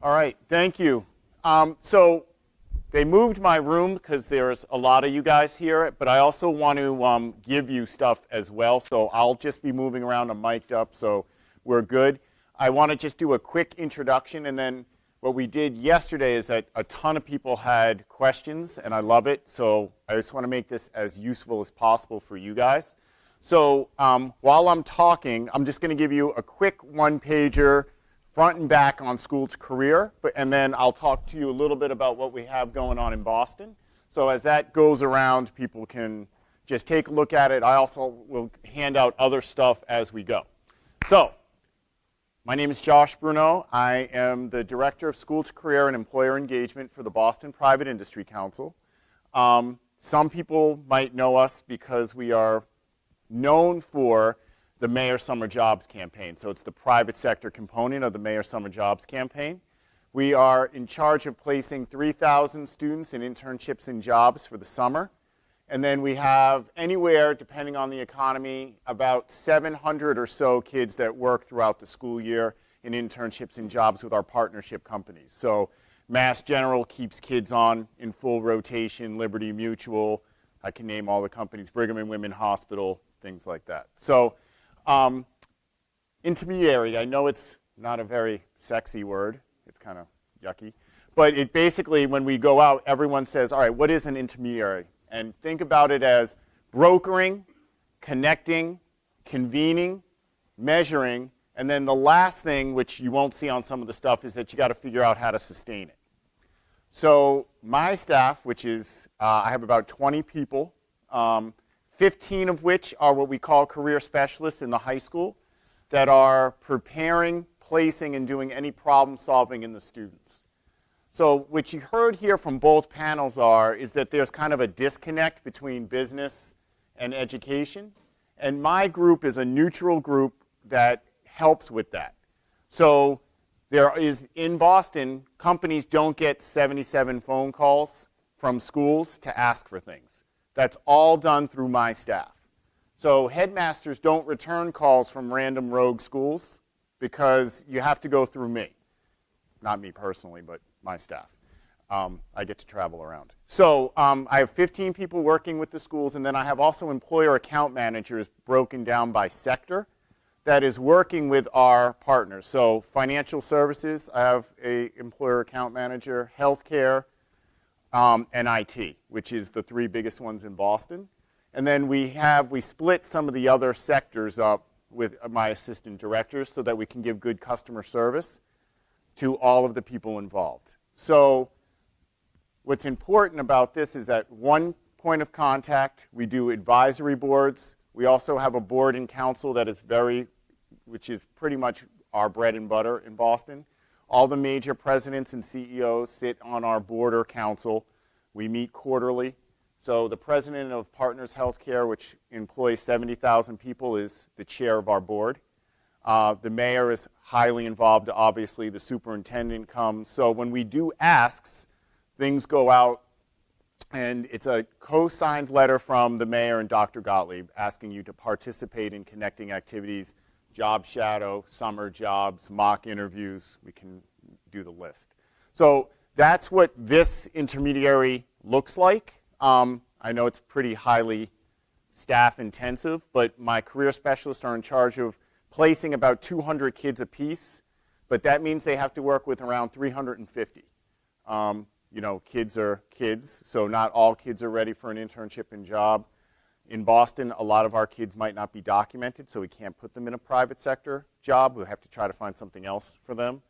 All right, thank you. So they moved my room because there's a lot of you guys here, but I also want to give you stuff as well. So I'll just be moving around. I'm mic'd up, so we're good. I want to just do a quick introduction, and then what we did yesterday is that a ton of people had questions, and I love it. So I just want to make this as useful as possible for you guys. So while I'm talking, I'm just going to give you a quick one-pager front and back on school to career, and then I'll talk to you a little bit about what we have going on in Boston. So as that goes around, people can just take a look at it. I also will hand out other stuff as we go. So my name is Josh Bruno. I am the Director of School to Career and Employer Engagement for the Boston Private Industry Council. Some people might know us because we are known for the Mayor Summer Jobs Campaign. So it's the private sector component of the Mayor Summer Jobs Campaign. We are in charge of placing 3,000 students in internships and jobs for the summer. And then we have anywhere, depending on the economy, about 700 or so kids that work throughout the school year in internships and jobs with our partnership companies. So Mass General keeps kids on in full rotation, Liberty Mutual, I can name all the companies, Brigham and Women's Hospital, things like that. So intermediary, I know it's not a very sexy word. It's kind of yucky. But it basically, when we go out, everyone says, all right, what is an intermediary? And think about it as brokering, connecting, convening, measuring, and then the last thing, which you won't see on some of the stuff, is that you got to figure out how to sustain it. So my staff, which is, I have about 20 people, 15 of which are what we call career specialists in the high school that are preparing, placing, and doing any problem solving in the students. So what you heard here from both panels is that there's kind of a disconnect between business and education. And my group is a neutral group that helps with that. So there is, in Boston, companies don't get 77 phone calls from schools to ask for things. That's all done through my staff. So headmasters don't return calls from random rogue schools because you have to go through me. Not me personally, but my staff. I get to travel around. So I have 15 people working with the schools, and then I have also employer account managers broken down by sector that is working with our partners. So financial services, I have an employer account manager, healthcare, and IT, which is the three biggest ones in Boston. And then we split some of the other sectors up with my assistant directors so that we can give good customer service to all of the people involved. So what's important about this is that one point of contact, we do advisory boards. We also have a board and council that is which is pretty much our bread and butter in Boston. All the major presidents and CEOs sit on our board or council. We meet quarterly. So the president of Partners Healthcare, which employs 70,000 people, is the chair of our board. The mayor is highly involved, obviously. The superintendent comes. So when we do asks, things go out, and it's a co-signed letter from the mayor and Dr. Gottlieb asking you to participate in connecting activities, job shadow, summer jobs, mock interviews. We can do the list. So that's what this intermediary looks like. I know it's pretty highly staff intensive, but my career specialists are in charge of placing about 200 kids apiece, but that means they have to work with around 350. Kids are kids, so not all kids are ready for an internship and job. In Boston, a lot of our kids might not be documented, so we can't put them in a private sector job. We have to try to find something else for them.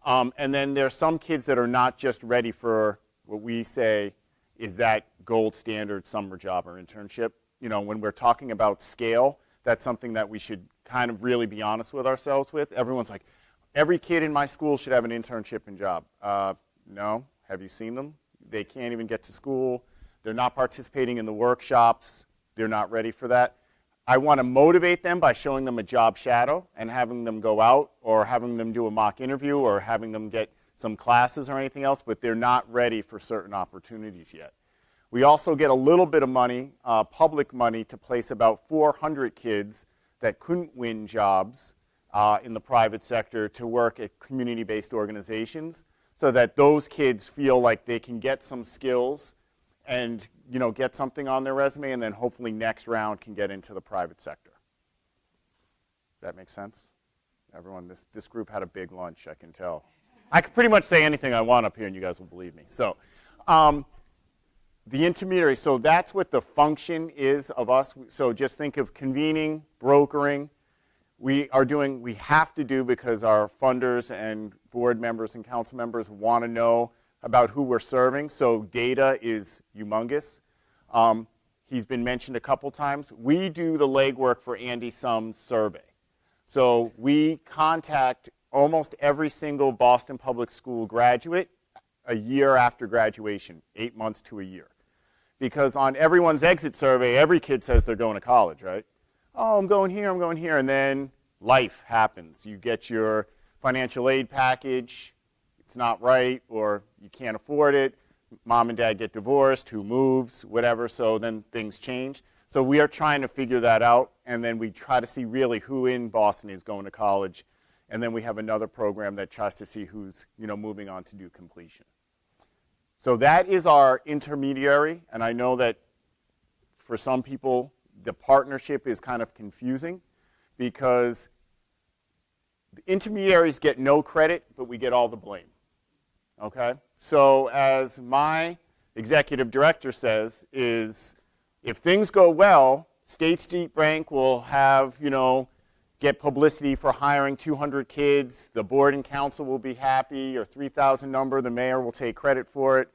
And then there are some kids that are not just ready for what we say is that gold standard summer job or internship. When we're talking about scale, that's something that we should kind of really be honest with ourselves with. Everyone's like, every kid in my school should have an internship and job. No. Have you seen them? They can't even get to school. They're not participating in the workshops. They're not ready for that. I want to motivate them by showing them a job shadow and having them go out or having them do a mock interview or having them get some classes or anything else, but they're not ready for certain opportunities yet. We also get a little bit of money, public money, to place about 400 kids that couldn't win jobs in the private sector to work at community-based organizations so that those kids feel like they can get some skills and get something on their resume, and then hopefully next round can get into the private sector. Does that make sense? Everyone, this group had a big lunch, I can tell. I could pretty much say anything I want up here and you guys will believe me. So the intermediary, so that's what the function is of us. So just think of convening, brokering. We have to do because our funders and board members and council members want to know about who we're serving. So data is humongous. He's been mentioned a couple times. We do the legwork for Andy Sum's survey. So we contact almost every single Boston Public School graduate a year after graduation, 8 months to a year. Because on everyone's exit survey, every kid says they're going to college, right? Oh, I'm going here, and then life happens. You get your financial aid package, it's not right, or you can't afford it. Mom and dad get divorced, who moves, whatever, so then things change. So we are trying to figure that out, and then we try to see really who in Boston is going to college, and then we have another program that tries to see who's moving on to do completion. So that is our intermediary, and I know that for some people the partnership is kind of confusing because the intermediaries get no credit, but we get all the blame. Okay? So as my executive director says, is if things go well, State Street Bank will have, get publicity for hiring 200 kids. The board and council will be happy, or 3,000 number. The mayor will take credit for it.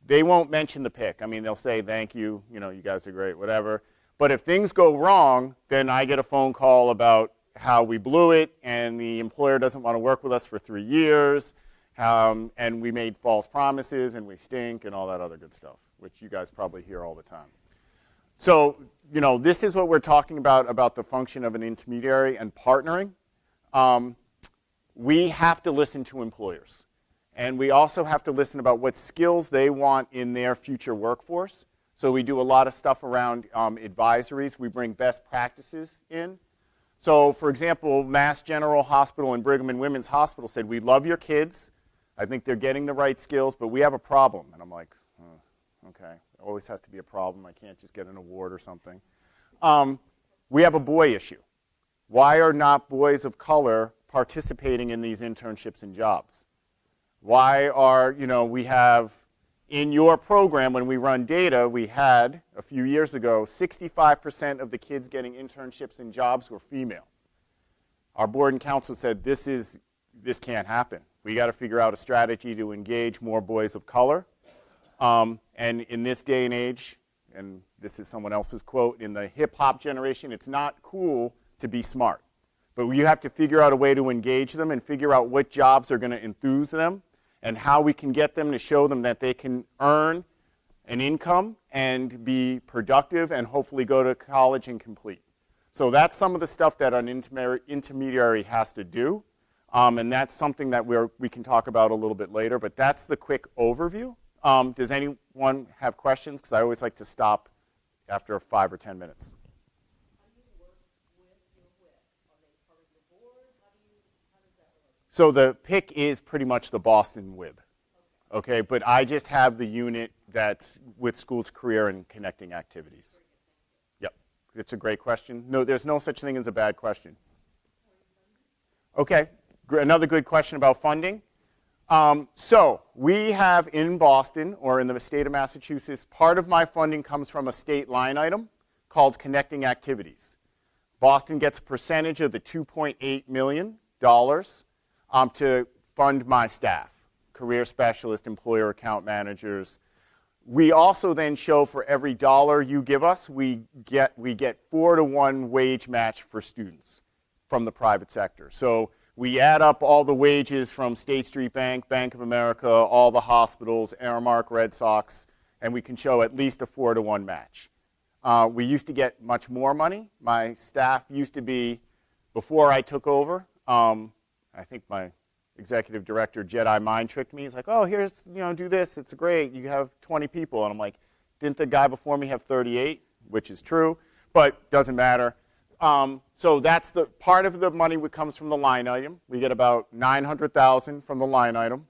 They won't mention the pick. I mean, they'll say, thank you, you guys are great, whatever. But if things go wrong, then I get a phone call about how we blew it, and the employer doesn't want to work with us for 3 years, and we made false promises, and we stink, and all that other good stuff, which you guys probably hear all the time. So, this is what we're talking about the function of an intermediary and partnering. We have to listen to employers. And we also have to listen about what skills they want in their future workforce. So we do a lot of stuff around advisories. We bring best practices in. So, for example, Mass General Hospital and Brigham and Women's Hospital said, we love your kids. I think they're getting the right skills, but we have a problem. And I'm like, okay, there always has to be a problem. I can't just get an award or something. We have a boy issue. Why are not boys of color participating in these internships and jobs? Why are, we have, in your program, when we run data, we had, a few years ago, 65% of the kids getting internships and jobs were female. Our board and council said, this can't happen. We got to figure out a strategy to engage more boys of color. And in this day and age, and this is someone else's quote, in the hip-hop generation, it's not cool to be smart. But you have to figure out a way to engage them and figure out what jobs are going to enthuse them and how we can get them to show them that they can earn an income and be productive and hopefully go to college and complete. So that's some of the stuff that an intermediary has to do. And that's something that we can talk about a little bit later. But that's the quick overview. Does anyone have questions? Because I always like to stop after 5 or 10 minutes. So the PIC is pretty much the Boston WIB, okay? But I just have the unit that's with school to career and connecting activities. Yep, it's a great question. No, there's no such thing as a bad question. Okay, another good question about funding. So we have in Boston, or in the state of Massachusetts, part of my funding comes from a state line item called connecting activities. Boston gets a percentage of the $2.8 million to fund my staff, career specialists, employer account managers. We also then show for every dollar you give us, we get 4-to-1 wage match for students from the private sector. So we add up all the wages from State Street Bank, Bank of America, all the hospitals, Aramark, Red Sox, and we can show at least a 4-to-1 match. We used to get much more money. My staff used to be, before I took over, I think my executive director, Jedi mind tricked me. He's like, oh, here's, do this. It's great. You have 20 people. And I'm like, didn't the guy before me have 38? Which is true, but doesn't matter. So that's the part of the money that comes from the line item. We get about $900,000 from the line item.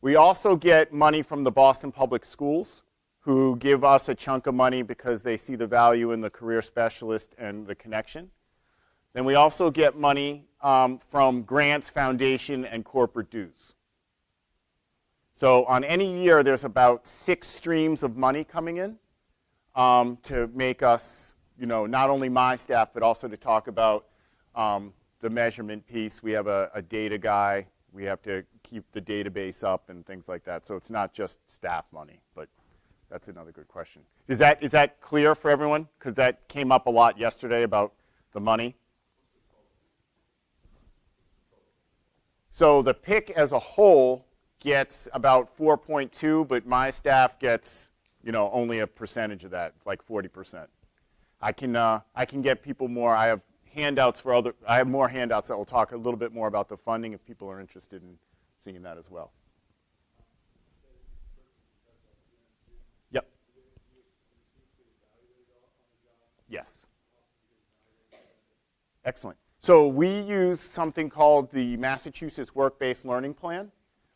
We also get money from the Boston Public Schools, who give us a chunk of money because they see the value in the career specialist and the connection. Then we also get money from grants, foundation, and corporate dues. So on any year, there's about 6 streams of money coming in to make us, not only my staff, but also to talk about the measurement piece. We have a data guy. We have to keep the database up and things like that. So it's not just staff money, but that's another good question. Is that clear for everyone? Because that came up a lot yesterday about the money. So the PIC as a whole gets about 4.2, but my staff gets, only a percentage of that, like 40%. I can get people more. I have handouts I have more handouts that will talk a little bit more about the funding if people are interested in seeing that as well. Yep. Yes. Excellent. So we use something called the Massachusetts Work-Based Learning Plan,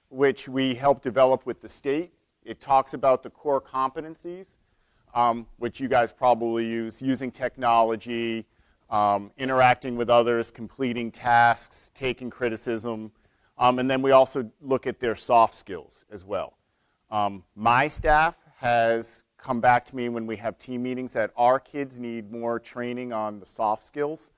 which we help develop with the state. It talks about the core competencies, which you guys probably use, using technology, interacting with others, completing tasks, taking criticism, and then we also look at their soft skills as well. My staff has come back to me when we have team meetings that our kids need more training on the soft skills.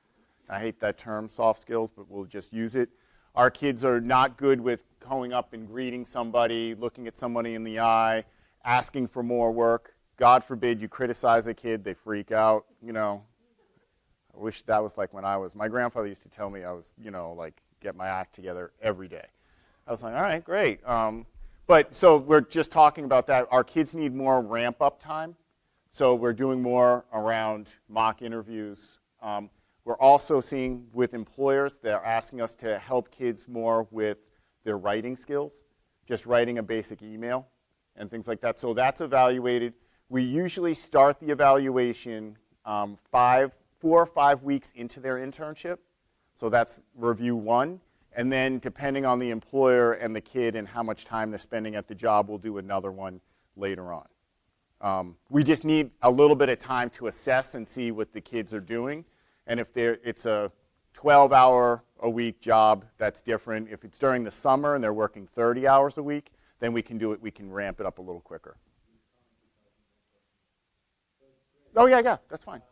I hate that term, soft skills, but we'll just use it. Our kids are not good with going up and greeting somebody, looking at somebody in the eye, asking for more work. God forbid you criticize a kid, they freak out. I wish that was like when my grandfather used to tell me I was, get my act together every day. I was like, all right, great. But so we're just talking about that. Our kids need more ramp-up time. So we're doing more around mock interviews. We're also seeing with employers, they're asking us to help kids more with their writing skills, just writing a basic email and things like that. So that's evaluated. We usually start the evaluation 4 or 5 weeks into their internship. So that's review 1. And then depending on the employer and the kid and how much time they're spending at the job, we'll do another one later on. We just need a little bit of time to assess and see what the kids are doing. And if it's a 12-hour-a-week job, that's different. If it's during the summer and they're working 30 hours a week, then we can do it. We can ramp it up a little quicker. Oh, yeah, that's fine.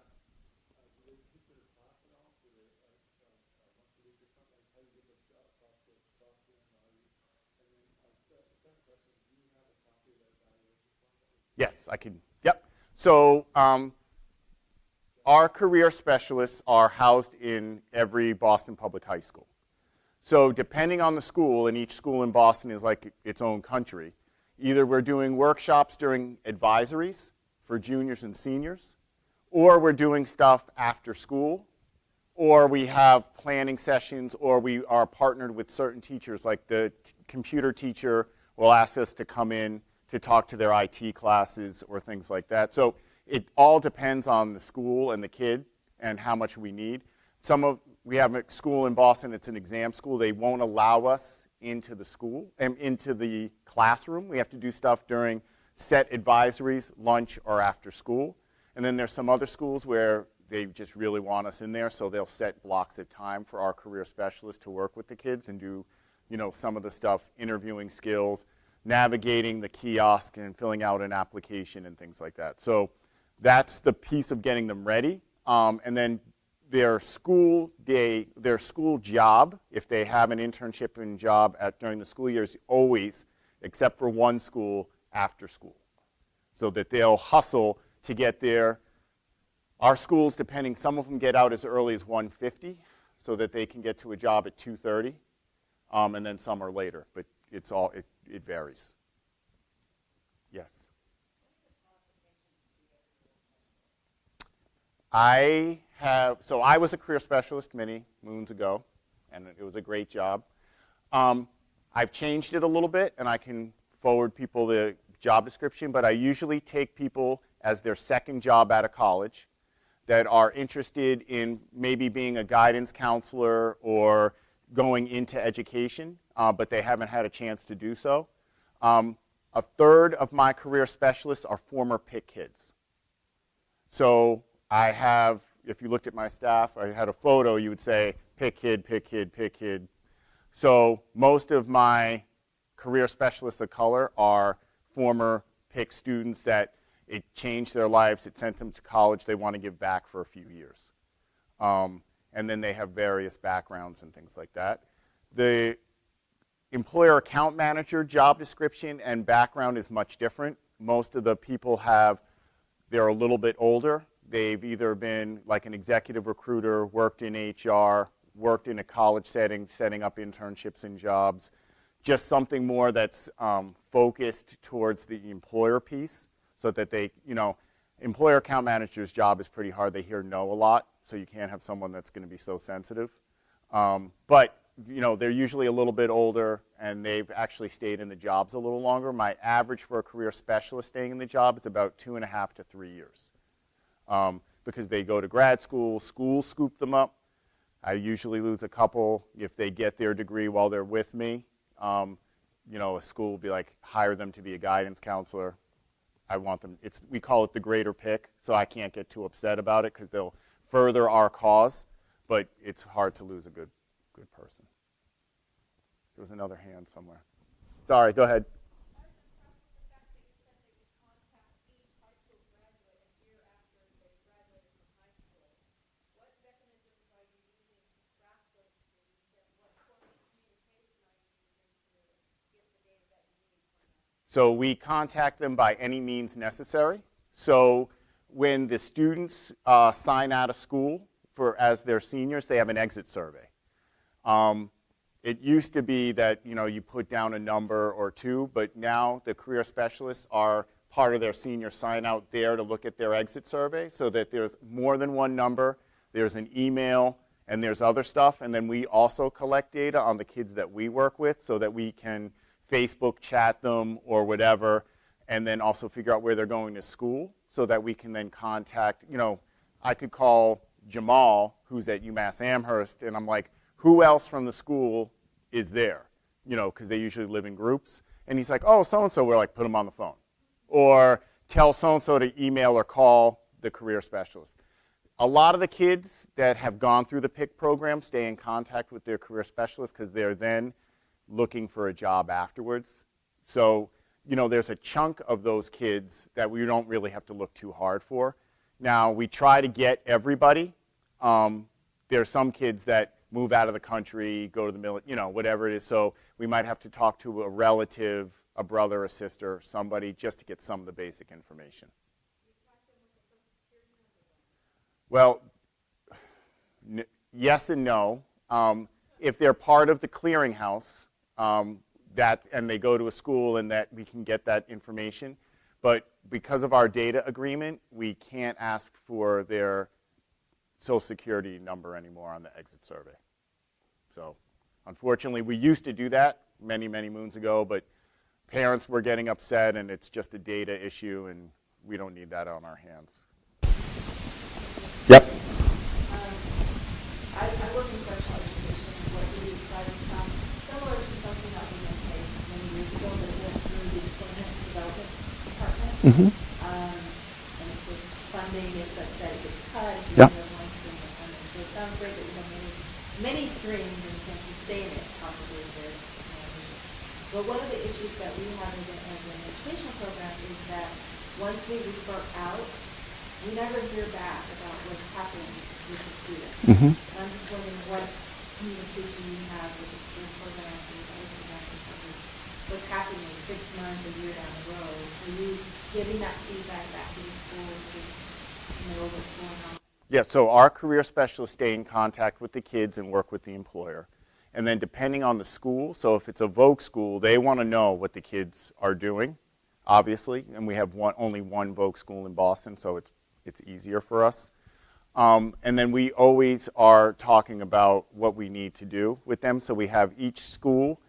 Yes, I can. Yep. So our career specialists are housed in every Boston public high school. So depending on the school, and each school in Boston is like its own country, either we're doing workshops during advisories for juniors and seniors, or we're doing stuff after school, or we have planning sessions, or we are partnered with certain teachers, like the computer teacher will ask us to come in to talk to their IT classes or things like that. So it all depends on the school and the kid and how much we need. We have a school in Boston, it's an exam school. They won't allow us into the school, into the classroom. We have to do stuff during set advisories, lunch, or after school. And then there's some other schools where they just really want us in there, so they'll set blocks of time for our career specialists to work with the kids and do, some of the stuff, interviewing skills, navigating the kiosk and filling out an application and things like that. So that's the piece of getting them ready. And then their school job, if they have an internship and job during the school year, is always, except for one school, after school. So that they'll hustle to get there. Our schools, depending, some of them get out as early as 1:50 so that they can get to a job at 2:30, and then some are later. But it varies. Yes? I was a career specialist many moons ago, and it was a great job. I've changed it a little bit, and I can forward people the job description, but I usually take people as their second job out of college. that are interested in maybe being a guidance counselor or going into education, but they haven't had a chance to do so. A third of my career specialists are former PIC kids. So I have, if you looked at my staff, I had a photo, you would say PIC kid, PIC kid, PIC kid. So most of my career specialists of color are former PIC students that it changed their lives, it sent them to college, they want to give back for a few years. And then they have various backgrounds and things like that. The employer account manager job description and background is much different. Most of the people they're a little bit older. They've either been like an executive recruiter, worked in HR, worked in a college setting, setting up internships and jobs, just something more that's focused towards the employer piece so that they, employer account manager's job is pretty hard. They hear no a lot, so you can't have someone that's going to be so sensitive. But they're usually a little bit older, and they've actually stayed in the jobs a little longer. My average for a career specialist staying in the job is about 2.5 to 3 years. Because they go to grad school, schools scoop them up. I usually lose a couple if they get their degree while they're with me. A school will be like, hire them to be a guidance counselor. I want them, we call it the greater pick, so I can't get too upset about it because they'll further our cause, but it's hard to lose a good person. There was another hand somewhere. Sorry, go ahead. So we contact them by any means necessary. So when the students sign out of school as their seniors, they have an exit survey. It used to be that you put down a number or two, but now the career specialists are part of their senior sign out there to look at their exit survey so that there's more than one number, there's an email, and there's other stuff. And then we also collect data on the kids that we work with so that we can Facebook chat them or whatever, and then also figure out where they're going to school so that we can then contact, I could call Jamal, who's at UMass Amherst, and I'm like, who else from the school is there? Because they usually live in groups. And he's like, oh, so-and-so. We're like, put them on the phone. Or tell so-and-so to email or call the career specialist. A lot of the kids that have gone through the PIC program stay in contact with their career specialist because they're then looking for a job afterwards. So, there's a chunk of those kids that we don't really have to look too hard for. Now, we try to get everybody. There's some kids that move out of the country, go to the military, whatever it is. So we might have to talk to a relative, a brother, a sister, somebody, just to get some of the basic information. Well, yes and no. If they're part of the clearinghouse, and they go to a school and that we can get that information. But because of our data agreement, we can't ask for their Social Security number anymore on the exit survey. So unfortunately, we used to do that many, many moons ago, but parents were getting upset and it's just a data issue and we don't need that on our hands. Yep. I work in special education. What you described sounds similar to something that was in place many years ago that went through the Employment Development Department. Mm-hmm. And of course, funding is such that it gets cut. Yeah. One stream of funding. So it sounds great that we have many streams and can sustain it possibly if there's But one of the issues that we have as an educational program is that once we refer out, we never hear back about what's happening with the student. Mm-hmm. I'm just wondering what communication you have with the school programs and the other programs in terms of what's happening 6 months, a year down the road. Are you giving that feedback back to the school to know what's going on? Yeah, so our career specialists stay in contact with the kids and work with the employer. And then depending on the school, so if it's a Voc school, they want to know what the kids are doing, obviously. And we have only one Voc school in Boston, so it's easier for us. And then we always are talking about what we need to do with them. So we have each school,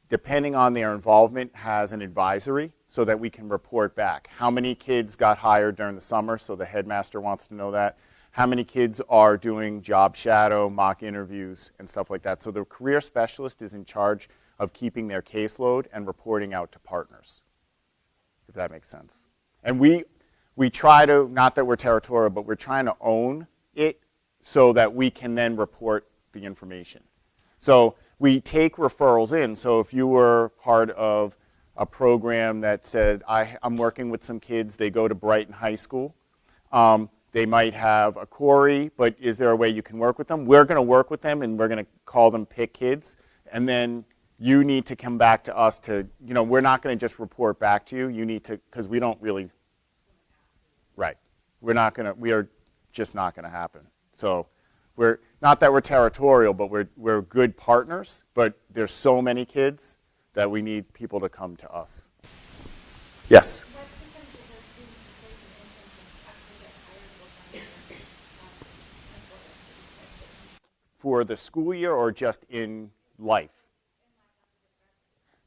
depending on their involvement, has an advisory so that we can report back. How many kids got hired during the summer, so the headmaster wants to know that. how many kids are doing job shadow, mock interviews, and stuff like that. So the career specialist is in charge of keeping their caseload and reporting out to partners, if that makes sense. And we try to, not that we're territorial, but we're trying to own it so that we can then report the information. So we take referrals in. So if you were part of a program that said, I'm working with some kids, they go to Brighton High School, they might have a query, but is there a way you can work with them? We're going to work with them, and we're going to call them pick kids, and then you need to come back to us to, we're not going to just report back to you. You need to, because we don't really, right. We are just not going to happen. So we're, not that we're territorial, but we're good partners, but there's so many kids that we need people to come to us. Yes? What percentage of those students who place in internships actually get hired full-time employers? For the school year or just in life?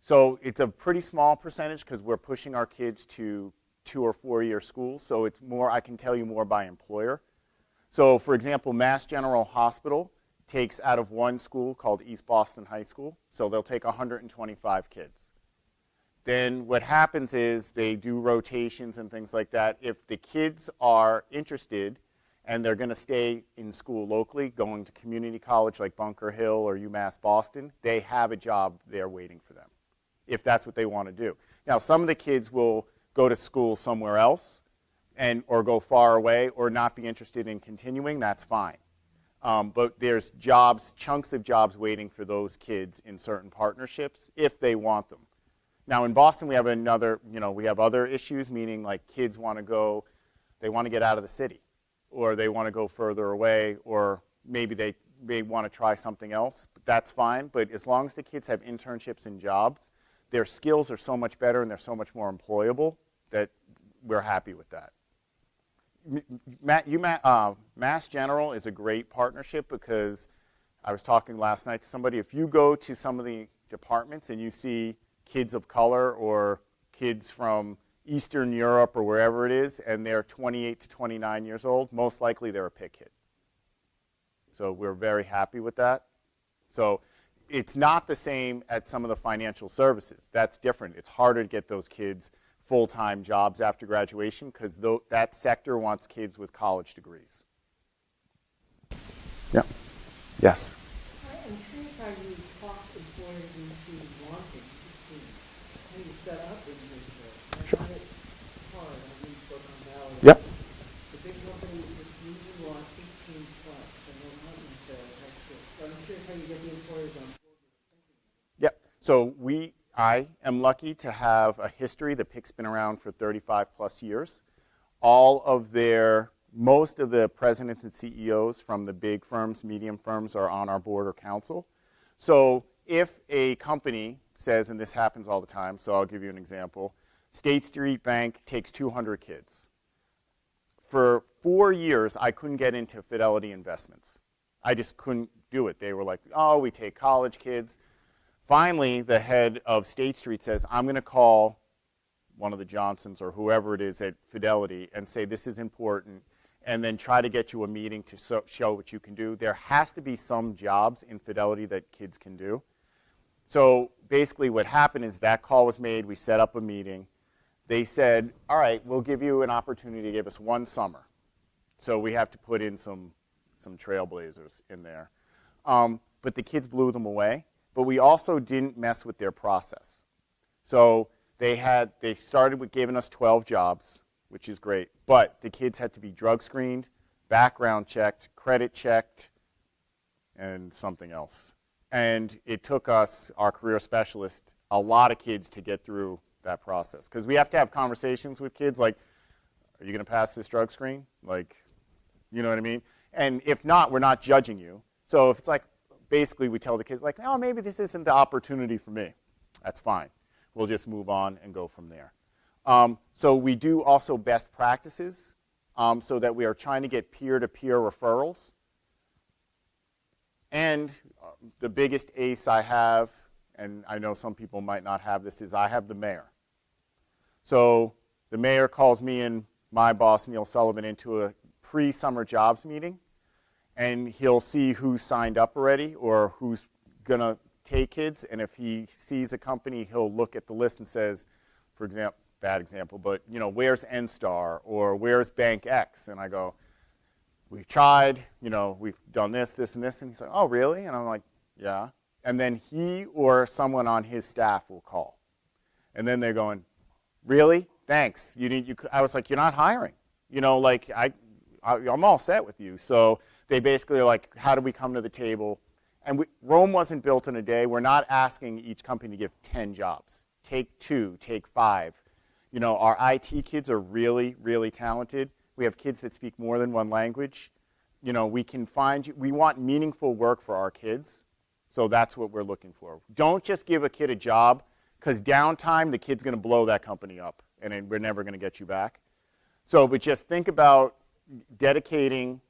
So it's a pretty small percentage because we're pushing our kids to 2 or 4 year schools. So it's more, I can tell you more by employer. So for example, Mass General Hospital takes out of one school called East Boston High School. So they'll take 125 kids. Then what happens is they do rotations and things like that. If the kids are interested and they're going to stay in school locally, going to community college like Bunker Hill or UMass Boston, they have a job there waiting for them, if that's what they want to do. Now, some of the kids will go to school somewhere else or go far away or not be interested in continuing. That's fine. But there's jobs, chunks of jobs waiting for those kids in certain partnerships if they want them. Now, in Boston, we have we have other issues, meaning like kids want to go, they want to get out of the city, or they want to go further away, or maybe they want to try something else. But that's fine. But as long as the kids have internships and jobs, their skills are so much better and they're so much more employable that we're happy with that. Mass General is a great partnership because I was talking last night to somebody. If you go to some of the departments and you see kids of color or kids from Eastern Europe or wherever it is, and they're 28 to 29 years old, most likely they're a pick kid. So we're very happy with that. So it's not the same at some of the financial services. That's different. It's harder to get those kids full-time jobs after graduation because that sector wants kids with college degrees. Yeah. Yes? I'm curious how you talk employers into wanting the students. How you set up internships. Sure. I find it hard. I mean, Silicon Valley. Yep. The big companies just usually want 18 plus and they're not necessarily high school. So I'm curious how you get the employers on board with thinking. Yep. So I am lucky to have a history. The PIC's been around for 35 plus years. Most of the presidents and CEOs from the big firms, medium firms are on our board or council. So if a company says, and this happens all the time, so I'll give you an example, State Street Bank takes 200 kids. For 4 years, I couldn't get into Fidelity Investments. I just couldn't do it. They were like, oh, we take college kids. Finally, the head of State Street says, I'm going to call one of the Johnsons or whoever it is at Fidelity and say this is important, and then try to get you a meeting to show what you can do. There has to be some jobs in Fidelity that kids can do. So basically what happened is that call was made. We set up a meeting. They said, all right, we'll give you an opportunity to give us 1 summer. So we have to put in some trailblazers in there. But the kids blew them away. But we also didn't mess with their process. So they started with giving us 12 jobs, which is great. But the kids had to be drug screened, background checked, credit checked, and something else. And it took us, our career specialist, a lot of kids to get through that process. Because we have to have conversations with kids like, are you going to pass this drug screen? Like, you know what I mean? And if not, we're not judging you. So if it's like, basically, we tell the kids, like, oh, maybe this isn't the opportunity for me. That's fine. We'll just move on and go from there. So we do also best practices so that we are trying to get peer-to-peer referrals. And the biggest ace I have, and I know some people might not have this, is I have the mayor. So the mayor calls me and my boss, Neil Sullivan, into a pre-summer jobs meeting, and he'll see who's signed up already or who's going to take kids. And if he sees a company, he'll look at the list and says, for example, bad example, but where's NSTAR or where's Bank X? And I go, we've tried, we've done this, this, and this. And he's like, oh, really? And I'm like, yeah. And then he or someone on his staff will call. And then they're going, really? Thanks. I was like, you're not hiring. I'm all set with you. So they basically are like, how do we come to the table? And Rome wasn't built in a day. We're not asking each company to give 10 jobs. Take 2, take 5. Our IT kids are really, really talented. We have kids that speak more than one language. We can we want meaningful work for our kids. So that's what we're looking for. Don't just give a kid a job, because downtime, the kid's going to blow that company up, and then we're never going to get you back. But just think about dedicating,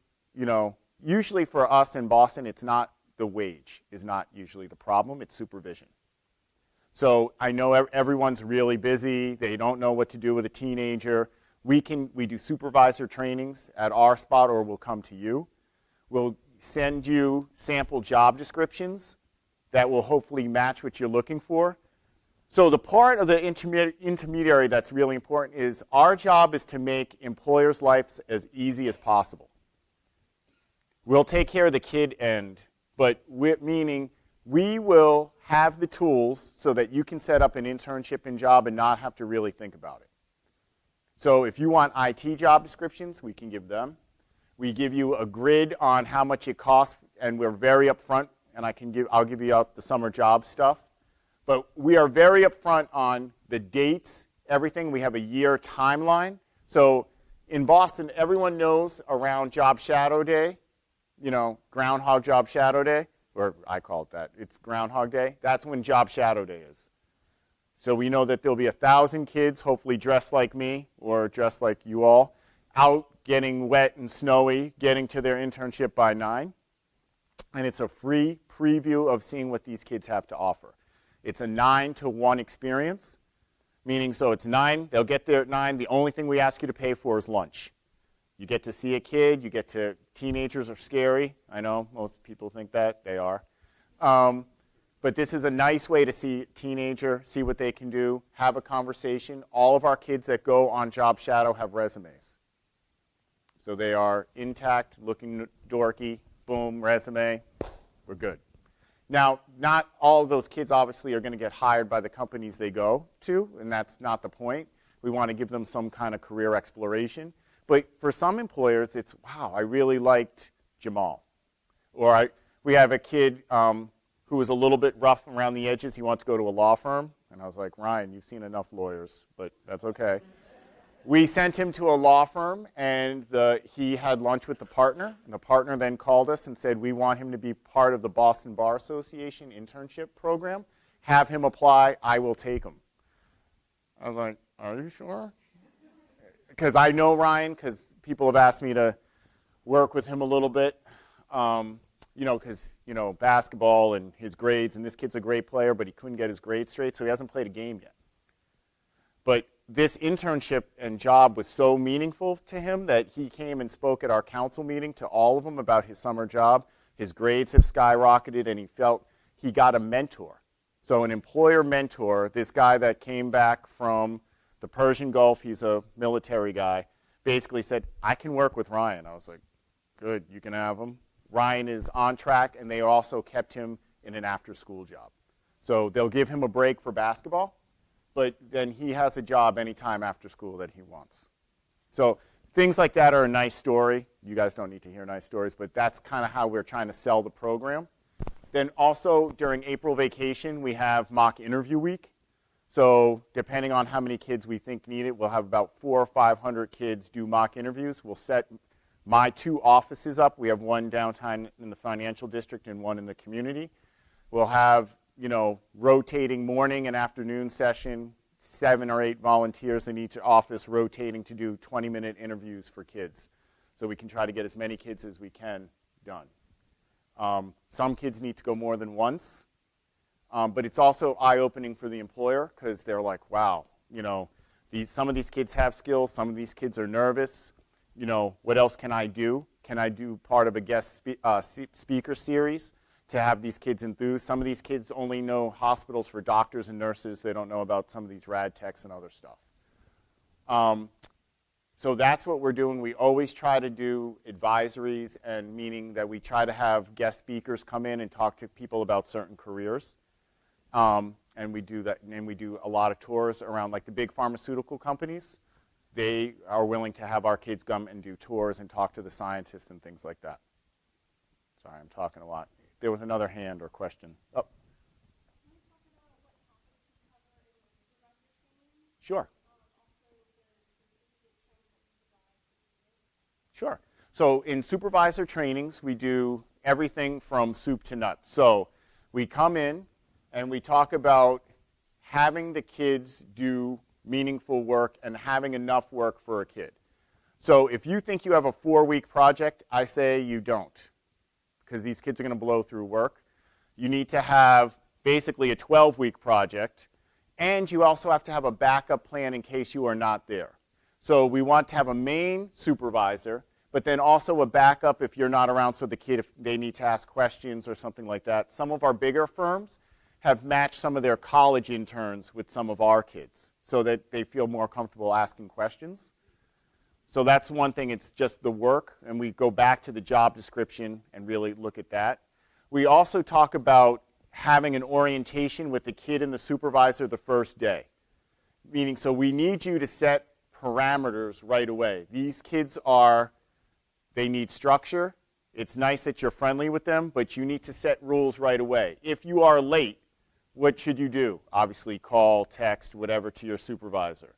usually for us in Boston, it's not the wage is not usually the problem, it's supervision. So I know everyone's really busy. They don't know what to do with a teenager. We do supervisor trainings at our spot, or we'll come to you. We'll send you sample job descriptions that will hopefully match what you're looking for. So the part of the intermediary that's really important is our job is to make employers' lives as easy as possible. We'll take care of the kid end, but meaning we will have the tools so that you can set up an internship and job and not have to really think about it. So if you want IT job descriptions, we can give them. We give you a grid on how much it costs, and we're very upfront, and I'll give you out the summer job stuff. But we are very upfront on the dates, everything. We have a year timeline. So in Boston, everyone knows around Job Shadow Day, Groundhog Job Shadow Day, or I call it that. It's Groundhog Day. That's when Job Shadow Day is. So we know that there'll be 1,000 kids, hopefully dressed like me or dressed like you all, out getting wet and snowy, getting to their internship by 9. And it's a free preview of seeing what these kids have to offer. It's a 9-to-1 experience, meaning so it's 9. They'll get there at 9. The only thing we ask you to pay for is lunch. You get to see a kid. Teenagers are scary. I know most people think that. They are. But this is a nice way to see a teenager, see what they can do, have a conversation. All of our kids that go on Job Shadow have resumes. So they are intact, looking dorky, boom, resume, we're good. Now, not all of those kids obviously are going to get hired by the companies they go to, and that's not the point. We want to give them some kind of career exploration. But for some employers, it's, wow, I really liked Jamal. Or we have a kid who was a little bit rough around the edges. He wants to go to a law firm. And I was like, Ryan, you've seen enough lawyers, but that's okay. We sent him to a law firm, and he had lunch with the partner. And the partner then called us and said, we want him to be part of the Boston Bar Association internship program. Have him apply. I will take him. I was like, are you sure? Because I know Ryan, because people have asked me to work with him a little bit. Because, basketball and his grades, and this kid's a great player, but he couldn't get his grades straight, so he hasn't played a game yet. But this internship and job was so meaningful to him that he came and spoke at our council meeting to all of them about his summer job. His grades have skyrocketed, and he felt he got a mentor. So an employer mentor, this guy that came back from the Persian Gulf, he's a military guy, basically said, I can work with Ryan. I was like, good, you can have him. Ryan is on track, and they also kept him in an after-school job. So they'll give him a break for basketball, but then he has a job anytime after school that he wants. So things like that are a nice story. You guys don't need to hear nice stories, but that's kind of how we're trying to sell the program. Then also during April vacation, we have mock interview week. So depending on how many kids we think need it, we'll have about 400 or 500 kids do mock interviews. We'll set my 2 offices up. We have one downtown in the financial district and one in the community. We'll have, rotating morning and afternoon session, 7 or 8 volunteers in each office rotating to do 20-minute interviews for kids. So we can try to get as many kids as we can done. Some kids need to go more than once. But it's also eye-opening for the employer because they're like, wow, some of these kids have skills, some of these kids are nervous. what else can I do? Can I do part of a guest speaker series to have these kids enthused? Some of these kids only know hospitals for doctors and nurses. They don't know about some of these rad techs and other stuff. So that's what we're doing. We always try to do advisories, and meaning that we try to have guest speakers come in and talk to people about certain careers. And we do that, and we do a lot of tours around like the big pharmaceutical companies. They are willing to have our kids come and do tours and talk to the scientists and things like that. Sorry, I'm talking a lot. There was another hand or question. Oh. Sure. Sure. So in supervisor trainings, we do everything from soup to nuts. So we come in and we talk about having the kids do meaningful work and having enough work for a kid. So if you think you have a 4-week project, I say you don't, because these kids are going to blow through work. You need to have basically a 12-week project, and you also have to have a backup plan in case you are not there. So we want to have a main supervisor, but then also a backup if you're not around, so the kid, if they need to ask questions or something like that. Some of our bigger firms have matched some of their college interns with some of our kids so that they feel more comfortable asking questions. So that's one thing. It's just the work, and we go back to the job description and really look at that. We also talk about having an orientation with the kid and the supervisor the first day, meaning so we need you to set parameters right away. These kids they need structure. It's nice that you're friendly with them, but you need to set rules right away. If you are late, what should you do? Obviously, call, text, whatever to your supervisor.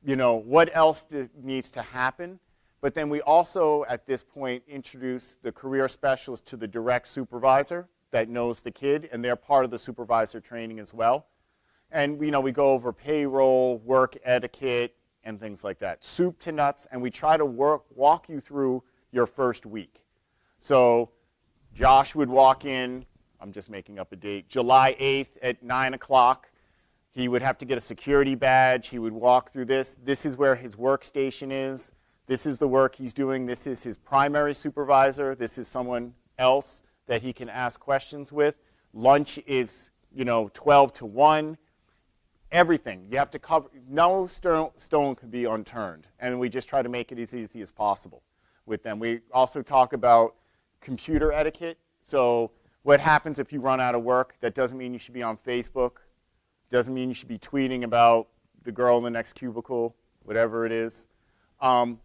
What else needs to happen? But then we also, at this point, introduce the career specialist to the direct supervisor that knows the kid, and they're part of the supervisor training as well. And we go over payroll, work etiquette, and things like that. Soup to nuts, and we try to walk you through your first week. So Josh would walk in, I'm just making up a date, July 8th at 9 o'clock. He would have to get a security badge. He would walk through this. This is where his workstation is. This is the work he's doing. This is his primary supervisor. This is someone else that he can ask questions with. Lunch is, 12 to 1. Everything. You have to cover. No stone could be unturned. And we just try to make it as easy as possible with them. We also talk about computer etiquette. So what happens if you run out of work? That doesn't mean you should be on Facebook. Doesn't mean you should be tweeting about the girl in the next cubicle, whatever it is.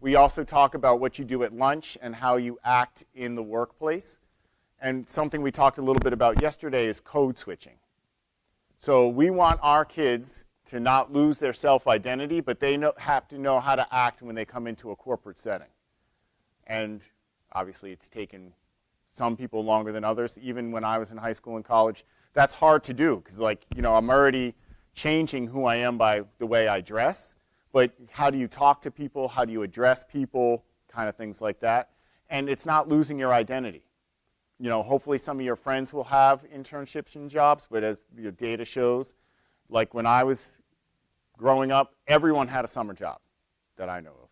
We also talk about what you do at lunch and how you act in the workplace. And something we talked a little bit about yesterday is code switching. So we want our kids to not lose their self-identity, but they have to know how to act when they come into a corporate setting. And obviously it's taken some people longer than others. Even when I was in high school and college, that's hard to do because, I'm already changing who I am by the way I dress. But how do you talk to people? How do you address people? Kind of things like that. And it's not losing your identity. Hopefully some of your friends will have internships and jobs, but as the data shows, like when I was growing up, everyone had a summer job that I know of.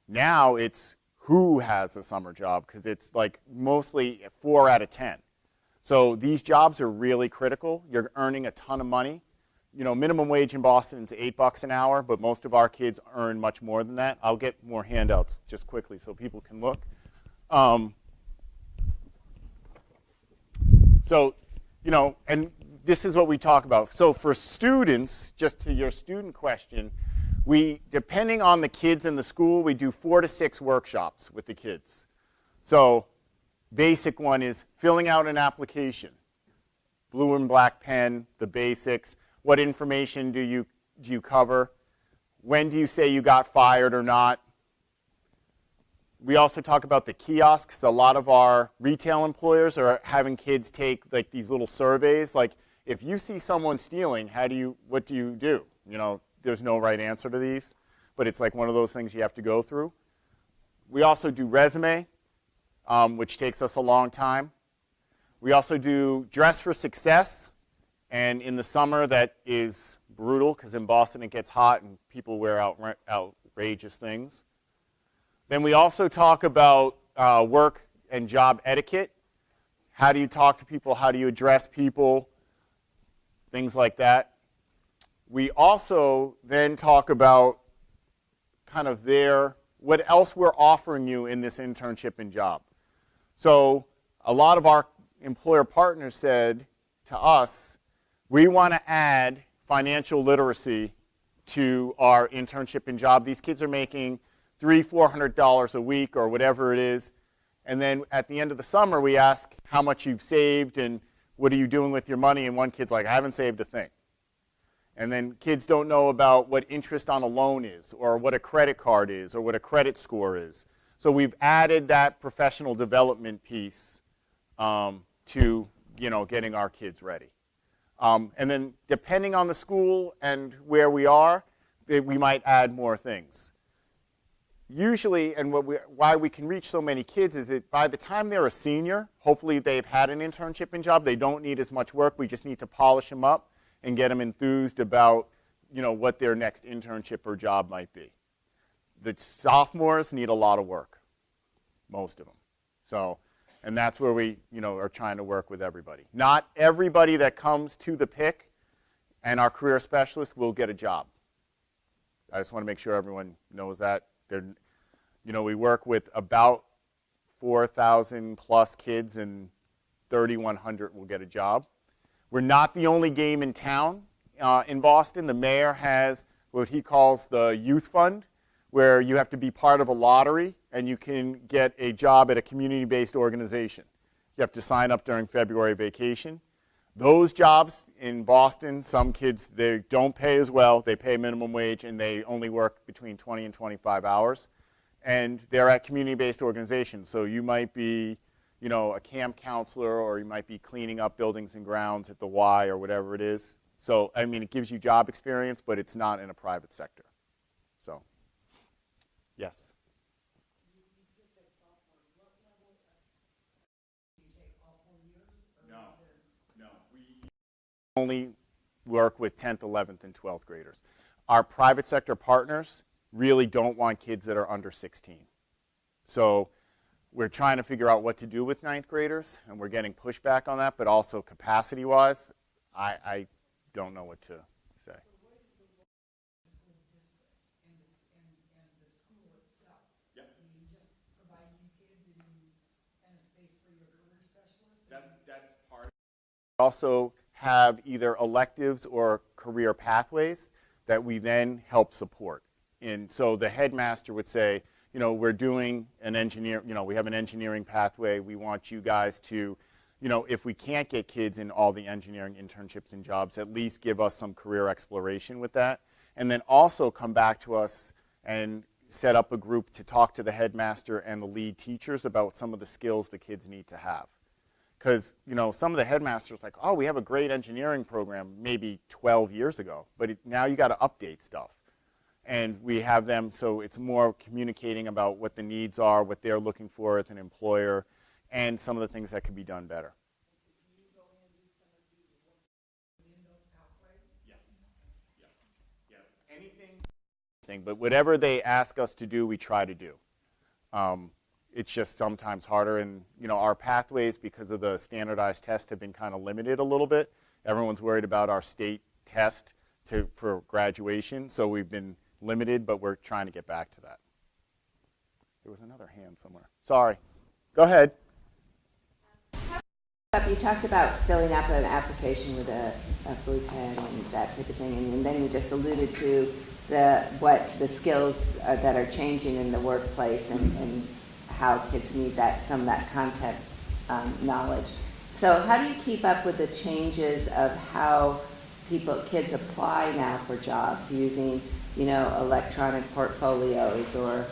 Now it's who has a summer job, because it's like mostly 4 out of 10. So these jobs are really critical. You're earning a ton of money. Minimum wage in Boston is $8 an hour, but most of our kids earn much more than that. I'll get more handouts just quickly so people can look. And this is what we talk about. So for students, just to your student question, depending on the kids in the school, we do 4 to 6 workshops with the kids. So basic one is filling out an application. Blue and black pen, the basics. What information do you cover? When do you say you got fired or not? We also talk about the kiosks. A lot of our retail employers are having kids take like these little surveys. Like if you see someone stealing, what do you do? There's no right answer to these, but it's like one of those things you have to go through. We also do resume, which takes us a long time. We also do dress for success, and in the summer that is brutal because in Boston it gets hot and people wear outrageous things. Then we also talk about work and job etiquette. How do you talk to people? How do you address people? Things like that. We also then talk about kind of what else we're offering you in this internship and job. So a lot of our employer partners said to us, we want to add financial literacy to our internship and job. These kids are making $300-400 a week or whatever it is. And then at the end of the summer, we ask how much you've saved and what are you doing with your money. And one kid's like, I haven't saved a thing. And then kids don't know about what interest on a loan is or what a credit card is or what a credit score is. So we've added that professional development piece to getting our kids ready. And then depending on the school and where we are, we might add more things. Usually, and why we can reach so many kids is that by the time they're a senior, hopefully they've had an internship and job. They don't need as much work. We just need to polish them up and get them enthused about what their next internship or job might be. The sophomores need a lot of work, most of them. So, and that's where we are trying to work with everybody. Not everybody that comes to the PIC and our career specialist will get a job. I just want to make sure everyone knows that. We work with about 4,000 plus kids and 3,100 will get a job. We're not the only game in town in Boston. The mayor has what he calls the Youth Fund, where you have to be part of a lottery and you can get a job at a community-based organization. You have to sign up during February vacation. Those jobs in Boston, some kids, they don't pay as well. They pay minimum wage and they only work between 20 and 25 hours. And they're at community-based organizations. So you might be, a camp counselor or you might be cleaning up buildings and grounds at the Y or whatever it is. So, it gives you job experience, but it's not in a private sector. So, yes? No. We only work with 10th, 11th, and 12th graders. Our private sector partners really don't want kids that are under 16. So we're trying to figure out what to do with 9th graders, and we're getting pushback on that, but also capacity-wise, I don't know what to say. That's part of it. We also have either electives or career pathways that we then help support. And so the headmaster would say, we're doing an engineer, we have an engineering pathway. We want you guys to, if we can't get kids in all the engineering internships and jobs, at least give us some career exploration with that. And then also come back to us and set up a group to talk to the headmaster and the lead teachers about some of the skills the kids need to have. Because, some of the headmasters like, oh, we have a great engineering program maybe 12 years ago, but now you got to update stuff. And we have them, so it's more communicating about what the needs are, what they're looking for as an employer, and some of the things that could be done better. Yeah. Anything, but whatever they ask us to do, we try to do. It's just sometimes harder, and our pathways, because of the standardized test, have been kind of limited a little bit. Everyone's worried about our state test for graduation, so we've been limited, but we're trying to get back to that. There was another hand somewhere. Sorry. Go ahead. You talked about filling out an application with a blue pen and that type of thing, and then you just alluded to what the skills that are changing in the workplace and how kids need some of that content knowledge. So how do you keep up with the changes of how kids apply now for jobs using electronic portfolios or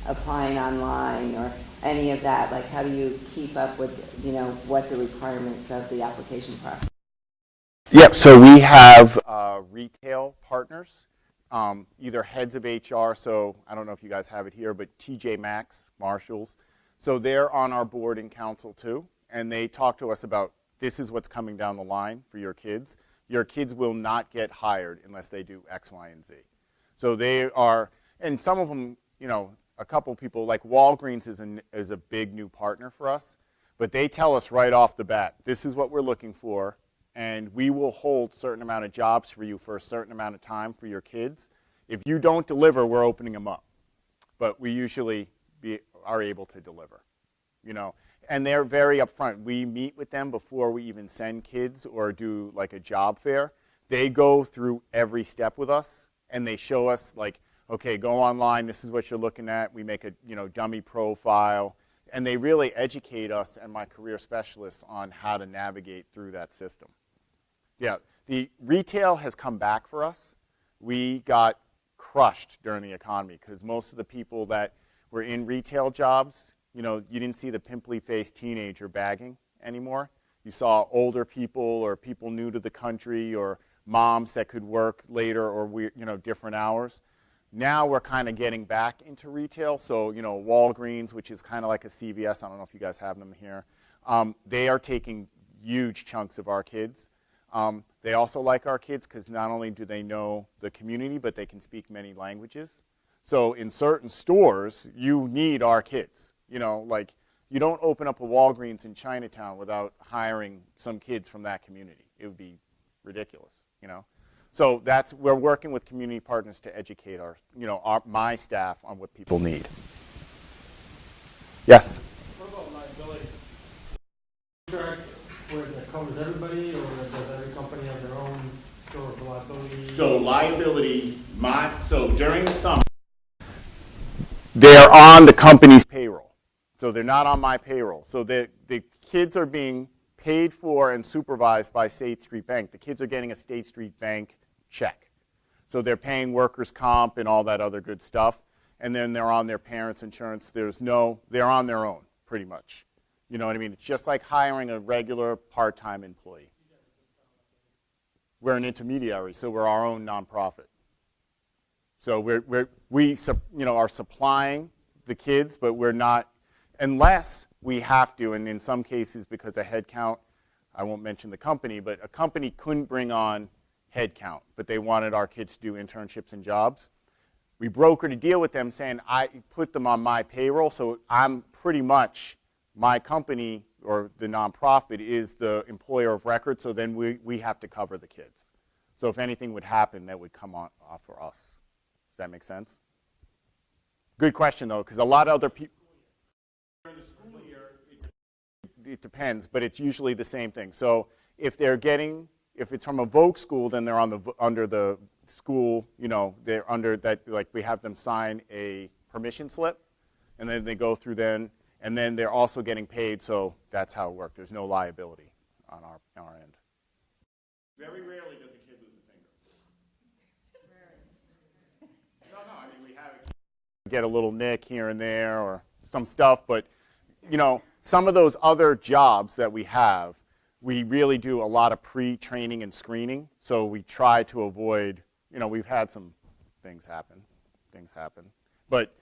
applying online or any of that? Like, how do you keep up with, what the requirements of the application process? Yep, so we have retail partners, either heads of HR, so I don't know if you guys have it here, but TJ Maxx, Marshalls. So they're on our board and council too, and they talk to us about this is what's coming down the line for your kids. Your kids will not get hired unless they do X, Y, and Z. So they are, and some of them, a couple people, like Walgreens is a big new partner for us, but they tell us right off the bat, this is what we're looking for, and we will hold a certain amount of jobs for you for a certain amount of time for your kids. If you don't deliver, we're opening them up. But we usually are able to deliver, you know. And they're very upfront. We meet with them before we even send kids or do like a job fair. They go through every step with us, and they show us like, okay, go online, this is what you're looking at. We make a dummy profile. And they really educate us and my career specialists on how to navigate through that system. Yeah, the retail has come back for us. We got crushed during the economy because most of the people that were in retail jobs, you didn't see the pimply-faced teenager bagging anymore. You saw older people or people new to the country or moms that could work later or different hours. Now we're kind of getting back into retail. So, Walgreens, which is kind of like a CVS, I don't know if you guys have them here, they are taking huge chunks of our kids. They also like our kids because not only do they know the community, but they can speak many languages. So in certain stores, you need our kids. Like you don't open up a Walgreens in Chinatown without hiring some kids from that community. It would be ridiculous, So we're working with community partners to educate my staff on what people need. Yes? What about liability? Contract where that covers everybody, or does every company have their own sort of liability? So liability, so during the summer, they're on the company's payroll. So they're not on my payroll. So the kids are being paid for and supervised by State Street Bank. The kids are getting a State Street Bank check. So they're paying workers' comp and all that other good stuff. And then they're on their parents' insurance. They're on their own, pretty much. You know what I mean? It's just like hiring a regular part-time employee. We're an intermediary, so we're our own nonprofit. So we are supplying the kids, but we're not, unless we have to, and in some cases because of headcount, I won't mention the company, but a company couldn't bring on headcount, but they wanted our kids to do internships and jobs. We brokered a deal with them saying, I put them on my payroll, so I'm pretty much, my company or the nonprofit is the employer of record, so then we have to cover the kids. So if anything would happen, that would come off for us. Does that make sense? Good question, though, because a lot of other people, during the school year, it depends, but it's usually the same thing. So if it's from a Voc school, then they're under the school, they're under that, like we have them sign a permission slip, and then they go through and then they're also getting paid, so that's how it works. There's no liability on our end. Very rarely does a kid lose a finger. I mean, we have get a little nick here and there or some stuff, but some of those other jobs that we have, we really do a lot of pre-training and screening, so we try to avoid, we've had some things happen, but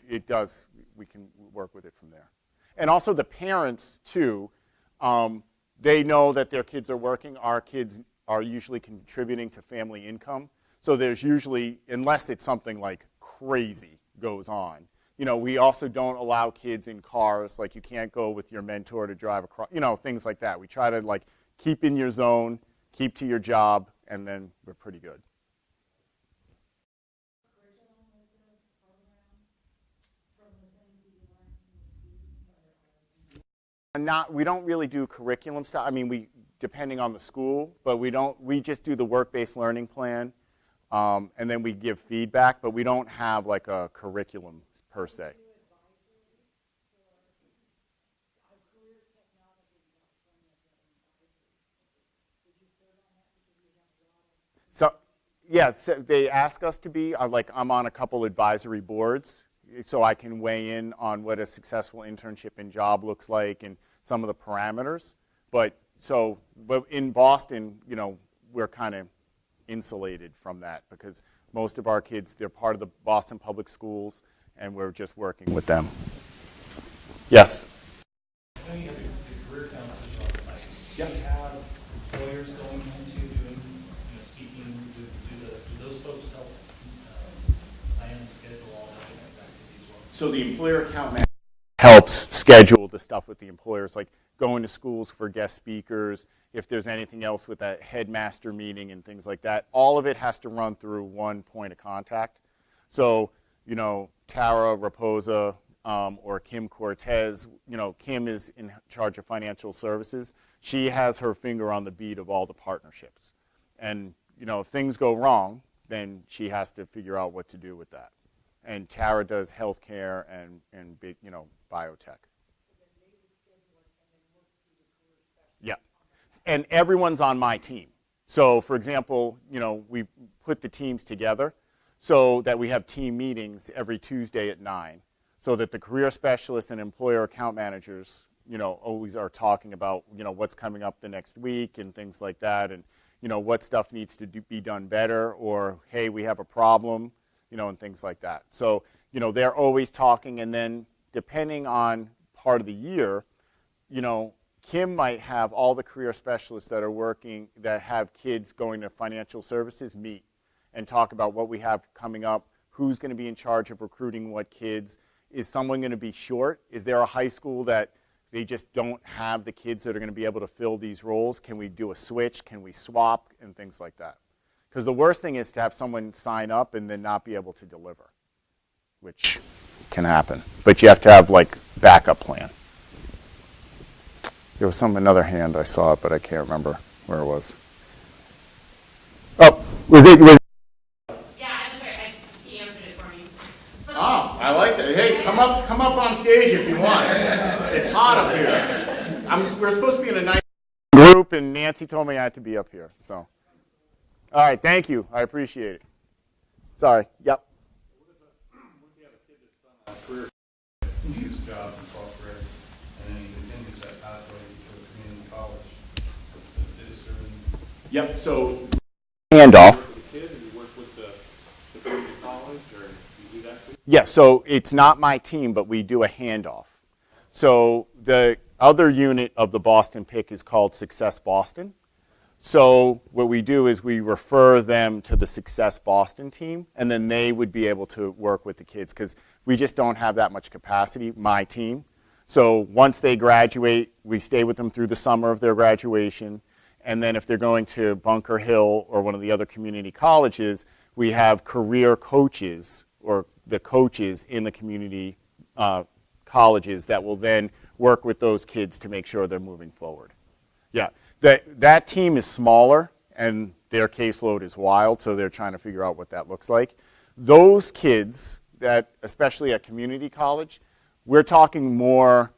it does, we can work with it from there. And also the parents too, they know that their kids are working. Our kids are usually contributing to family income, so there's usually, unless it's something like crazy goes on, we also don't allow kids in cars, like you can't go with your mentor to drive across, things like that. We try to like keep in your zone, keep to your job, and then we're pretty good. We don't really do curriculum stuff. I mean, depending on the school, but we just do the work-based learning plan, and then we give feedback, but we don't have like a curriculum per se. So, yeah, so they ask us to be, I'm on a couple advisory boards, so I can weigh in on what a successful internship and job looks like and some of the parameters. But in Boston, we're kind of insulated from that because most of our kids, they're part of the Boston Public Schools, and we're just working with them. Yes? I know you have the career counselors on site. Do you have lawyers going into doing, speaking? Do those folks help plan and schedule all that activities well? So the employer account manager helps schedule the stuff with the employers, like going to schools for guest speakers, if there's anything else with that headmaster meeting and things like that. All of it has to run through one point of contact. So, you know, Tara Raposa or Kim Cortez, you know, Kim is in charge of financial services. She has her finger on the beat of all the partnerships. And, you know, if things go wrong, then she has to figure out what to do with that. And Tara does healthcare and big, you know, biotech. Yeah. And everyone's on my team. So, for example, you know, we put the teams together so that we have team meetings every Tuesday at 9, so that the career specialists and employer account managers, you know, always are talking about, you know, what's coming up the next week and things like that, and, you know, what stuff needs to be done better, or, hey, we have a problem, you know, and things like that. So, you know, they're always talking, and then depending on part of the year, you know, Kim might have all the career specialists that are working, that have kids going to financial services meet and talk about what we have coming up, who's going to be in charge of recruiting what kids, is someone going to be short, is there a high school that they just don't have the kids that are going to be able to fill these roles, can we do a switch, can we swap, and things like that. Because the worst thing is to have someone sign up and then not be able to deliver, which can happen. But you have to have, like, backup plan. There was another hand I saw, but I can't remember where it was. Oh, was it? Yeah, I'm sorry, he answered it for me. Oh, I like that. Hey, come up on stage if you want. It's hot up here. We're supposed to be in a nice group, and Nancy told me I had to be up here. So, all right, thank you. I appreciate it. Sorry. Yep. What if you have a kid that's on a career, he needs a job in 12th grade, and then he continues that pathway to a community college? Is there any... Yep. So handoff. With the kid, do you work with the community college, or do you do that too? Yeah. So it's not my team, but we do a handoff. So the other unit of the Boston PIC is called Success Boston. So what we do is we refer them to the Success Boston team, and then they would be able to work with the kids, because we just don't have that much capacity, my team. So once they graduate, we stay with them through the summer of their graduation, and then if they're going to Bunker Hill or one of the other community colleges, we have career coaches, or the coaches in the community colleges, that will then work with those kids to make sure they're moving forward. Yeah. That team is smaller, and their caseload is wild, so they're trying to figure out what that looks like. Those kids, that especially at community college, we're talking more,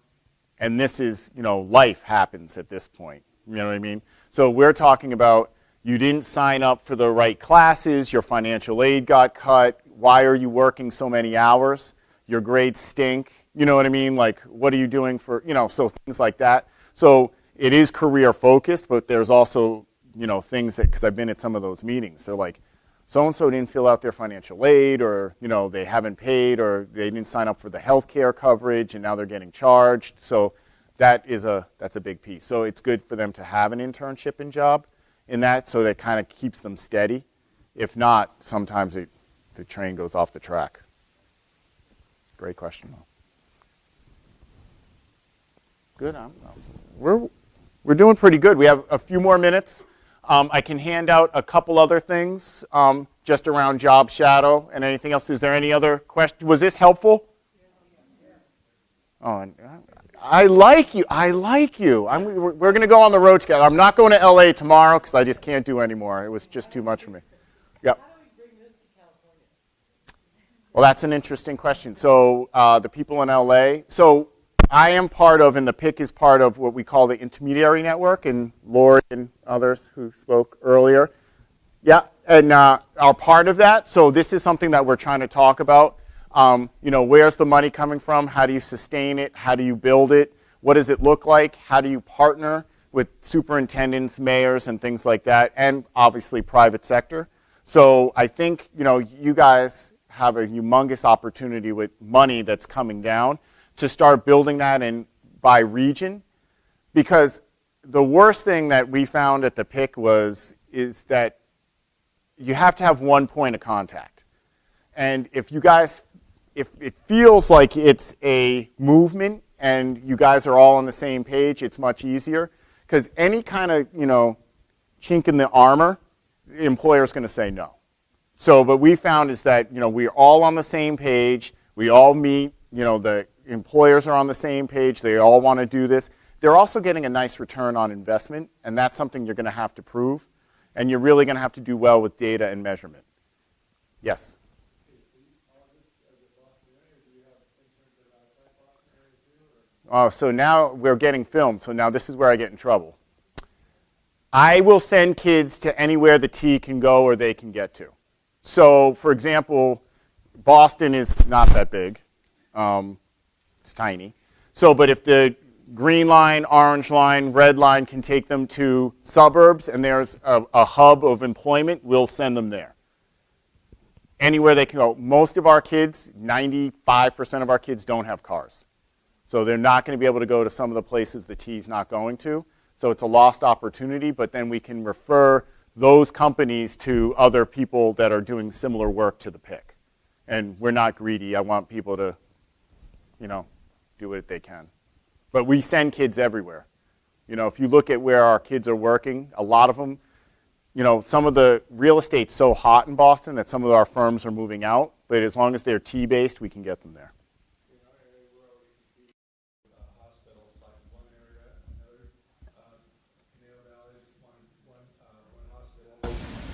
and this is, you know, life happens at this point. You know what I mean? So we're talking about, you didn't sign up for the right classes, your financial aid got cut, why are you working so many hours, your grades stink, you know what I mean? Like, what are you doing for, you know, so things like that. So it is career focused, but there's also, you know, things that, because I've been at some of those meetings, they're like, so-and-so didn't fill out their financial aid, or, you know, they haven't paid, or they didn't sign up for the health care coverage, and now they're getting charged. So that's a big piece. So it's good for them to have an internship and job in that, so that kind of keeps them steady. If not, sometimes the train goes off the track. Great question, though. Good. We're doing pretty good. We have a few more minutes. I can hand out a couple other things just around Job Shadow and anything else. Is there any other question? Was this helpful? Oh, I like you. I like you. We're going to go on the road together. I'm not going to LA tomorrow because I just can't do anymore. It was just too much for me. Yep. How do we bring this to California? Well, that's an interesting question. So the people in LA. So I am part of, and the PIC is part of, what we call the intermediary network, and Lori and others who spoke earlier. Yeah, and are part of that. So this is something that we're trying to talk about. You know, where's the money coming from? How do you sustain it? How do you build it? What does it look like? How do you partner with superintendents, mayors, and things like that, and obviously private sector? So I think, you know, you guys have a humongous opportunity with money that's coming down to start building that in by region, because the worst thing that we found at the PIC is that you have to have one point of contact. And if you guys if it feels like it's a movement and you guys are all on the same page, it's much easier. Because any kind of, chink in the armor, the employer's going to say no. So what we found is that, we're all on the same page. We all meet, the employers are on the same page. They all want to do this. They're also getting a nice return on investment, and that's something you're going to have to prove. And you're really going to have to do well with data and measurement. Yes? Oh, so now we're getting filmed. So now this is where I get in trouble. I will send kids to anywhere the T can go or they can get to. So, for example, Boston is not that big. It's tiny. So, but if the green line, orange line, red line can take them to suburbs and there's a hub of employment, we'll send them there. Anywhere they can go. Most of our kids, 95% of our kids don't have cars. So they're not going to be able to go to some of the places the T's not going to. So it's a lost opportunity, but then we can refer those companies to other people that are doing similar work to the pick. And we're not greedy. I want people to, do what they can. But we send kids everywhere. If you look at where our kids are working, a lot of them, some of the real estate's so hot in Boston that some of our firms are moving out. But as long as they're T-based, we can get them there.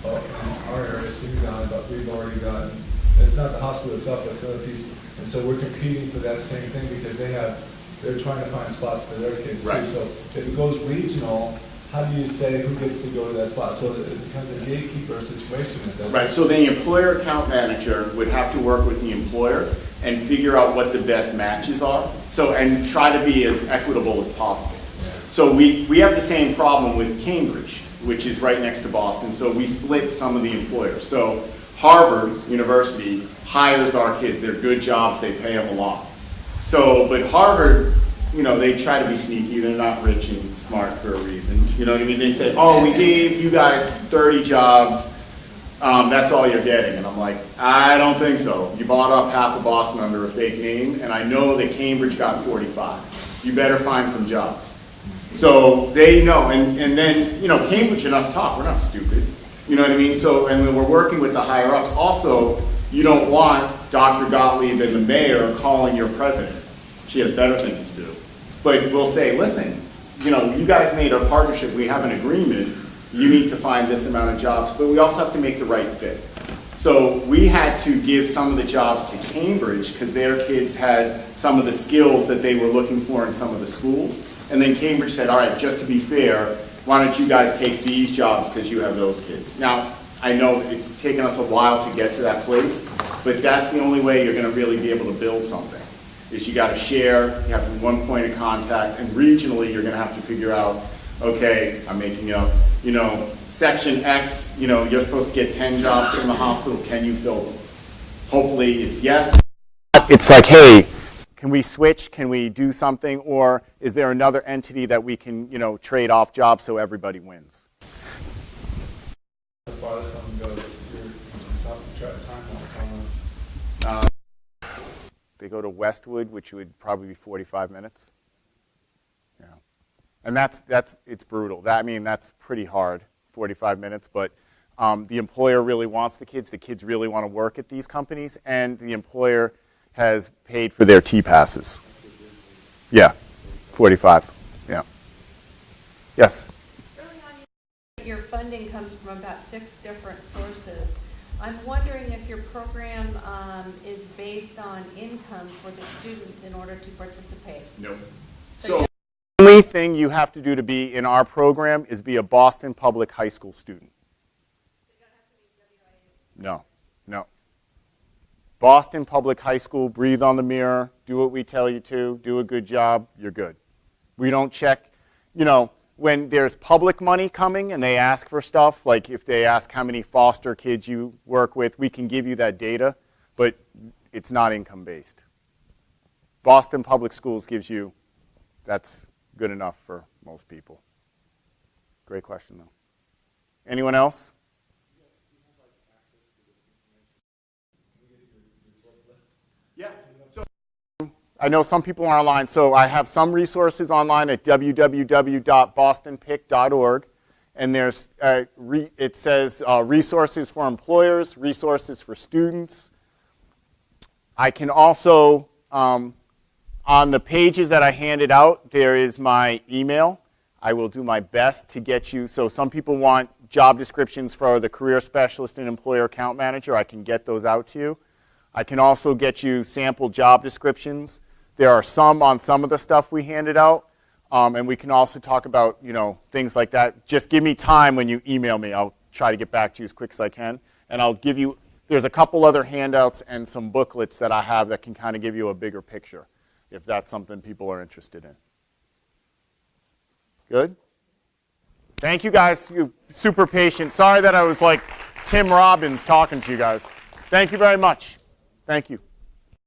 Our area, Simeon, but we've already gotten, it's not the hospital itself, but it's another piece. And so we're competing for that same thing because they're trying to find spots for their kids too. So if it goes regional, how do you say who gets to go to that spot? So it becomes a gatekeeper situation. Right, so the employer account manager would have to work with the employer and figure out what the best matches are. So, and try to be as equitable as possible. Yeah. So we have the same problem with Cambridge, which is right next to Boston, so we split some of the employers. So Harvard University hires our kids. They're good jobs. They pay them a lot. So, but Harvard, they try to be sneaky. They're not rich and smart for a reason. You know what I mean? They say, oh, we gave you guys 30 jobs. That's all you're getting. And I'm like, I don't think so. You bought up half of Boston under a fake name, and I know that Cambridge got 45. You better find some jobs. So they know, and then, Cambridge and us talk, we're not stupid. You know what I mean? So, and when we're working with the higher ups, also, you don't want Dr. Gottlieb and the mayor calling your president. She has better things to do. But we'll say, listen, you guys made a partnership, we have an agreement, you need to find this amount of jobs, but we also have to make the right fit. So we had to give some of the jobs to Cambridge because their kids had some of the skills that they were looking for in some of the schools. And then Cambridge said, all right, just to be fair, why don't you guys take these jobs because you have those kids. Now, I know it's taken us a while to get to that place, but that's the only way you're going to really be able to build something, is you got to share, you have one point of contact, and regionally you're going to have to figure out, okay, I'm making up, section X, you're supposed to get 10 jobs from the hospital, can you fill them? Hopefully it's yes. It's like, hey, can we switch? Can we do something? Or is there another entity that we can, trade off jobs so everybody wins? As far as something goes, you're timeline. They go to Westwood, which would probably be 45 minutes. Yeah. And it's brutal. That's pretty hard, 45 minutes. But the employer really wants the kids. The kids really want to work at these companies. And the employer has paid for their T-passes. Yeah, 45, yeah. Yes? Early on, your funding comes from about 6 different sources. I'm wondering if your program is based on income for the student in order to participate. No. So the only thing you have to do to be in our program is be a Boston Public High School student. No. Boston Public High School, breathe on the mirror, do what we tell you to, do a good job, you're good. We don't check, when there's public money coming and they ask for stuff, like if they ask how many foster kids you work with, we can give you that data, but it's not income-based. Boston Public Schools gives you, that's good enough for most people. Great question, though. Anyone else? Yes. So I know some people are online, so I have some resources online at www.bostonpic.org, and there's it says resources for employers, resources for students. I can also, on the pages that I handed out, there is my email. I will do my best to get you, so some people want job descriptions for the career specialist and employer account manager. I can get those out to you. I can also get you sample job descriptions. There are some on some of the stuff we handed out, and we can also talk about, things like that. Just give me time when you email me. I'll try to get back to you as quick as I can, and I'll give you, there's a couple other handouts and some booklets that I have that can kind of give you a bigger picture, if that's something people are interested in. Good? Thank you guys. You're super patient. Sorry that I was like Tim Robbins talking to you guys. Thank you very much. Thank you.